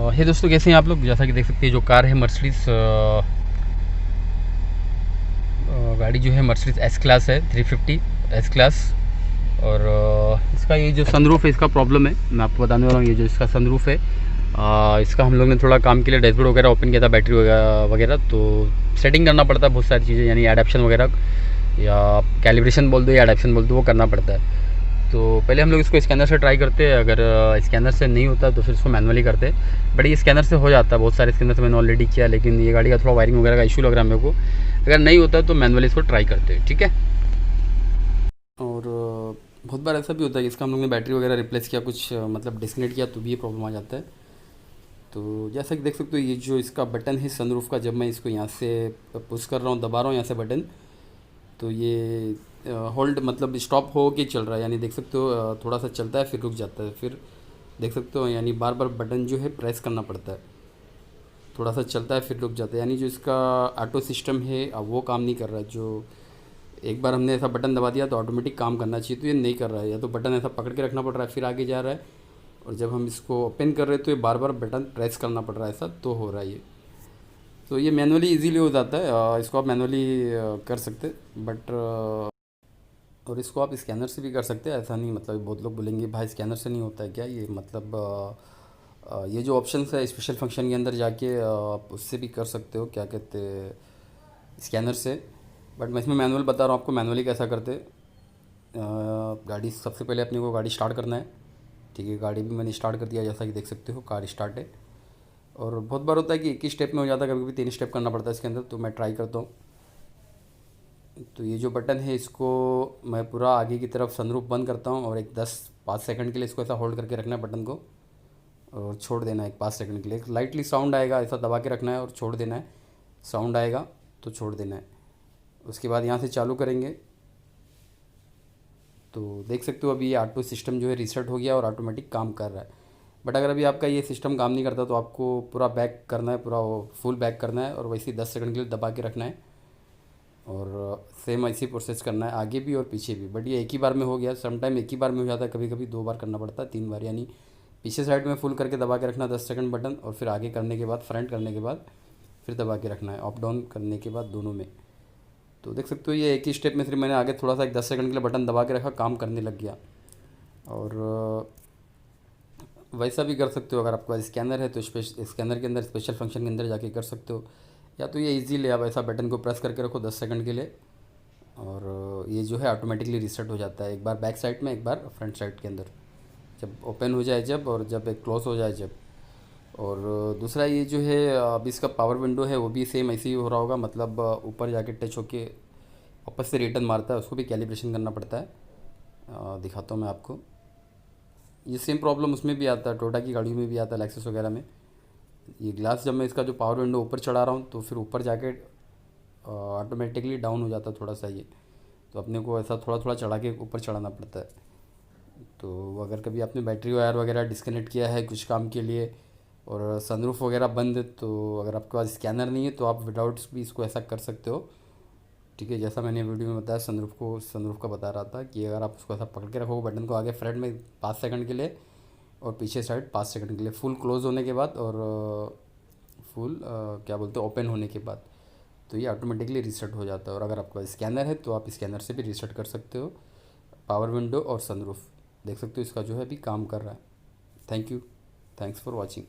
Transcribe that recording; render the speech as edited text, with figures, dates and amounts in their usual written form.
हे दोस्तों, कैसे हैं आप लोग। जैसा कि देख सकते हैं, जो कार है मर्सिडीज गाड़ी जो है मर्सिडीज एस क्लास है, 350 एस क्लास। और इसका ये जो सनरूफ है, इसका प्रॉब्लम है। मैं आपको बताने वाला हूँ, ये जो इसका सनरूफ है, इसका हम लोग ने थोड़ा काम के लिए डैशबोर्ड वगैरह ओपन किया था, बैटरी वगैरह, तो सेटिंग करना पड़ता है बहुत सारी चीज़ें, यानी एडेप्शन वगैरह, या कैलिब्रेशन बोल दो या एडेप्शन बोल दो, वो करना पड़ता है। तो पहले हम लोग इसको स्कैनर से ट्राई करते हैं। अगर स्कैनर से नहीं होता तो फिर इसको मैनुअली करते हैं। बट ये स्कैनर से हो जाता है, बहुत सारे स्कैनर से मैंने ऑलरेडी किया, लेकिन ये गाड़ी का थोड़ा वायरिंग वगैरह का इशू लग रहा है मेरे को। अगर नहीं होता तो मैनुअली इसको ट्राई करते हैं, ठीक है। और बहुत बार ऐसा भी होता है कि इसका हम लोग ने बैटरी वगैरह रिप्लेस किया, कुछ मतलब डिस्कनेक्ट किया, तो भी ये प्रॉब्लम आ जाता है। तो जैसा कि देख सकते हो, ये जो इसका बटन है सनरूफ का, जब मैं इसको यहाँ से पुश कर रहा हूँ, दबा रहा हूँ यहाँ से बटन, तो ये होल्ड मतलब स्टॉप हो के चल रहा है। यानी देख सकते हो, थोड़ा सा चलता है फिर रुक जाता है, फिर देख सकते हो, यानी बार बार बटन जो है प्रेस करना पड़ता है। थोड़ा सा चलता है फिर रुक जाता है, यानी जो इसका ऑटो सिस्टम है अब वो काम नहीं कर रहा है। जो एक बार हमने ऐसा बटन दबा दिया तो ऑटोमेटिक काम करना चाहिए, तो ये नहीं कर रहा है। या तो बटन ऐसा पकड़ के रखना पड़ रहा है, फिर आगे जा रहा है, और जब हम इसको ओपन कर रहे हैं तो ये बार बार बटन प्रेस करना पड़ रहा है, ऐसा तो हो रहा है ये। तो ये मैनुअली इजीली हो जाता है, इसको आप मैनुअली कर सकते, बट और इसको आप स्कैनर से भी कर सकते हैं, ऐसा नहीं। मतलब बहुत लोग बोलेंगे भाई स्कैनर से नहीं होता है क्या, ये मतलब ये जो ऑप्शन है स्पेशल फंक्शन के अंदर जाके आप उससे भी कर सकते हो, क्या कहते हैं, स्कैनर से। बट मैं इसमें मैनुअल बता रहा हूँ आपको, मैनुअली कैसा करते। गाड़ी सबसे पहले अपने को गाड़ी स्टार्ट करना है, ठीक है। गाड़ी भी मैंने स्टार्ट कर दिया, जैसा कि देख सकते हो कार स्टार्ट है। और बहुत बार होता है कि एक ही स्टेप में हो जाता है, कभी कभी 3 स्टेप करना पड़ता है इसके अंदर, तो मैं ट्राई करता हूँ। तो ये जो बटन है, इसको मैं पूरा आगे की तरफ सनरूफ बंद करता हूँ, और एक 10-5 सेकंड के लिए इसको ऐसा होल्ड करके रखना है बटन को, और छोड़ देना है एक 5 सेकंड के लिए। लाइटली साउंड आएगा, ऐसा दबा के रखना है और छोड़ देना है। साउंड आएगा तो छोड़ देना है। उसके बाद यहाँ से चालू करेंगे तो देख सकते हो, अभी ये ऑटो सिस्टम जो है रीसेट हो गया और ऑटोमेटिक काम कर रहा है। बट अगर अभी आपका ये सिस्टम काम नहीं करता तो आपको पूरा बैक करना है, पूरा वो फुल बैक करना है, और वैसे ही 10 सेकंड के लिए दबा के रखना है, और सेम ऐसी प्रोसेस करना है आगे भी और पीछे भी। बट ये एक ही बार में हो गया, समटाइम एक ही बार में हो जाता है, कभी कभी 2 बार करना पड़ता है, 3 बार। यानी पीछे साइड में फुल करके दबा के रखना 10 सेकंड बटन, और फिर आगे करने के बाद, फ्रंट करने के बाद फिर दबा के रखना है, अप डाउन करने के बाद दोनों में। तो देख सकते हो, ये एक ही स्टेप में सिर्फ मैंने आगे थोड़ा सा एक 10 सेकंड के लिए बटन दबा के रखा, काम करने लग गया। और वैसा भी कर सकते हो, अगर आपका स्कैनर है तो स्कैनर के अंदर स्पेशल फंक्शन के अंदर जाके कर सकते हो। या तो ये इजीली आप ऐसा बटन को प्रेस करके रखो 10 सेकंड के लिए, और ये जो है ऑटोमेटिकली रीसेट हो जाता है, एक बार बैक साइड में, एक बार फ्रंट साइड के अंदर, जब ओपन हो जाए जब, और जब एक क्लोज हो जाए जब। और दूसरा ये जो है, अभी इसका पावर विंडो है वो भी सेम ऐसे ही हो रहा होगा, मतलब ऊपर जाके टच होके वापस से रिटर्न मारता है, उसको भी कैलिब्रेशन करना पड़ता है। दिखाता हूँ मैं आपको। ये सेम प्रॉब्लम उसमें भी आता है, टोयोटा की गाड़ियों में भी आता है, लेक्सस वगैरह में। ये ग्लास जब मैं इसका जो पावर विंडो ऊपर चढ़ा रहा हूँ तो फिर ऊपर जाके ऑटोमेटिकली डाउन हो जाता है थोड़ा सा ये। तो अपने को ऐसा थोड़ा थोड़ा चढ़ा के ऊपर चढ़ाना पड़ता है। तो अगर कभी आपने बैटरी वायर वगैरह डिस्कनेक्ट किया है कुछ काम के लिए, और सनरूफ वगैरह बंद है, तो अगर आपके पास स्कैनर नहीं है तो आप विदाउट भी इसको ऐसा कर सकते हो, ठीक है। जैसा मैंने वीडियो में बताया, सनरूफ का बता रहा था कि अगर आप उसको ऐसा पकड़ के रखो बटन को आगे फ्रंट में 5 सेकंड के लिए, और पीछे साइड 5 सेकंड के लिए, फुल क्लोज होने के बाद, और फुल क्या बोलते हैं, ओपन होने के बाद, तो ये ऑटोमेटिकली रीसेट हो जाता है। और अगर आपका स्कैनर है तो आप स्कैनर से भी रीसेट कर सकते हो पावर विंडो और सनरूफ। देख सकते हो इसका जो है अभी काम कर रहा है। Thank you, thanks for watching.